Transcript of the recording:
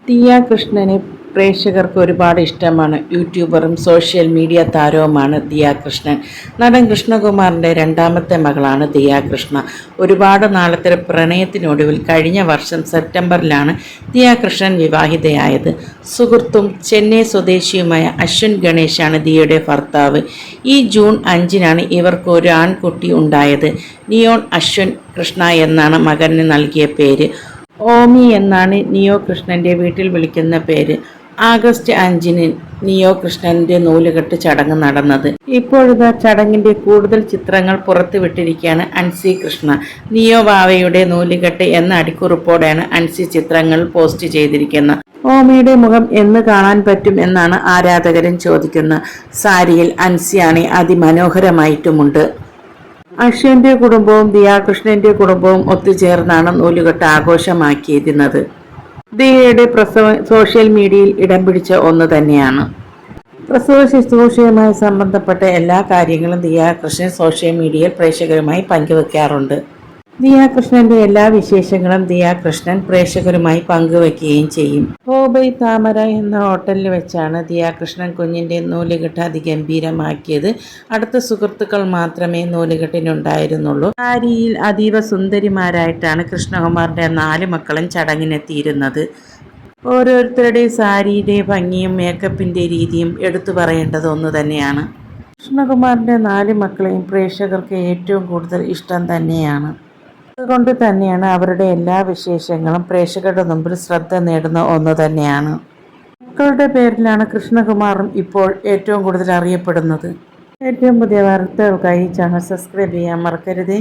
ദിയ കൃഷ്ണനെ പ്രേക്ഷകർക്ക് ഒരുപാട് ഇഷ്ടമാണ്. യൂട്യൂബറും സോഷ്യൽ മീഡിയ താരവുമാണ് ദിയ കൃഷ്ണൻ. നടൻ കൃഷ്ണകുമാറിൻ്റെ രണ്ടാമത്തെ മകളാണ് ദിയ കൃഷ്ണ. ഒരുപാട് നാളത്തെ പ്രണയത്തിനൊടുവിൽ കഴിഞ്ഞ വർഷം സെപ്റ്റംബറിലാണ് ദിയ കൃഷ്ണൻ വിവാഹിതയായത്. സുഹൃത്തും ചെന്നൈ സ്വദേശിയുമായ അശ്വിൻ ഗണേശാണ് ദിയയുടെ ഭർത്താവ്. ഈ ജൂൺ 5-നാണ് ഇവർക്ക് ഒരു ആൺകുട്ടി ഉണ്ടായത്. നിയോൺ അശ്വിൻ കൃഷ്ണ എന്നാണ് മകന് നൽകിയ പേര്. ഓമി എന്നാണ് നിയോ കൃഷ്ണൻ്റെ വീട്ടിൽ വിളിക്കുന്ന പേര്. ആഗസ്റ്റ് 5-ന് നിയോ കൃഷ്ണൻ്റെ നൂലുകെട്ട് ചടങ്ങ് നടന്നത്. ഇപ്പോഴിതാ ചടങ്ങിൻ്റെ കൂടുതൽ ചിത്രങ്ങൾ പുറത്തുവിട്ടിരിക്കുകയാണ് അൻസി കൃഷ്ണ. നിയോ വാവയുടെ നൂലുകെട്ട് എന്ന അടിക്കുറിപ്പോടെയാണ് അൻസി ചിത്രങ്ങൾ പോസ്റ്റ് ചെയ്തിരിക്കുന്നത്. ഓമിയുടെ മുഖം എന്ന് കാണാൻ പറ്റും എന്നാണ് ആരാധകരും ചോദിക്കുന്നത്. സാരിയിൽ അൻസിയാണെ അതിമനോഹരമായിട്ടുമുണ്ട്. അശ്വിൻ്റെ കുടുംബവും ദിയാകൃഷ്ണൻ്റെ കുടുംബവും ഒത്തുചേർന്നാണ് നൂലുകെട്ട് ആഘോഷമാക്കിയിരുന്നത്. ദിയയുടെ പ്രസവം സോഷ്യൽ മീഡിയയിൽ ഇടം പിടിച്ച ഒന്ന് തന്നെയാണ്. പ്രസവ ശുശ്രൂഷയുമായി സംബന്ധപ്പെട്ട എല്ലാ കാര്യങ്ങളും ദിയാകൃഷ്ണൻ സോഷ്യൽ മീഡിയയിൽ പ്രേക്ഷകരുമായി പങ്കുവെക്കാറുണ്ട്. ദിയാകൃഷ്ണന്റെ എല്ലാ വിശേഷങ്ങളും ദിയാകൃഷ്ണൻ പ്രേക്ഷകരുമായി പങ്കുവെക്കുകയും ചെയ്യും. ഹോബൈ താമര എന്ന ഹോട്ടലിൽ വെച്ചാണ് ദിയാകൃഷ്ണൻ കുഞ്ഞിൻ്റെ നൂലുകെട്ട് അതിഗംഭീരമാക്കിയത്. അടുത്ത സുഹൃത്തുക്കൾ മാത്രമേ നൂലുകെട്ടിനുണ്ടായിരുന്നുള്ളൂ. സാരിയിൽ അതീവ സുന്ദരിമാരായിട്ടാണ് കൃഷ്ണകുമാറിൻ്റെ 4 മക്കളും ചടങ്ങിനെത്തിയിരുന്നത്. ഓരോരുത്തരുടെയും സാരിയുടെ ഭംഗിയും മേക്കപ്പിൻ്റെ രീതിയും എടുത്തു പറയേണ്ടത് ഒന്ന് തന്നെയാണ്. കൃഷ്ണകുമാറിൻ്റെ 4 മക്കളെയും പ്രേക്ഷകർക്ക് ഏറ്റവും കൂടുതൽ ഇഷ്ടം തന്നെയാണ്. അതുകൊണ്ട് തന്നെയാണ് അവരുടെ എല്ലാ വിശേഷങ്ങളും പ്രേക്ഷകരുടെ മുമ്പിൽ ശ്രദ്ധ നേടുന്ന ഒന്ന് തന്നെയാണ്. മക്കളുടെ പേരിലാണ് കൃഷ്ണകുമാറും ഇപ്പോൾ ഏറ്റവും കൂടുതൽ അറിയപ്പെടുന്നത്. ഏറ്റവും പുതിയ വാർത്തകൾക്കായി ചാനൽ സബ്സ്ക്രൈബ് ചെയ്യാൻ മറക്കരുതേ.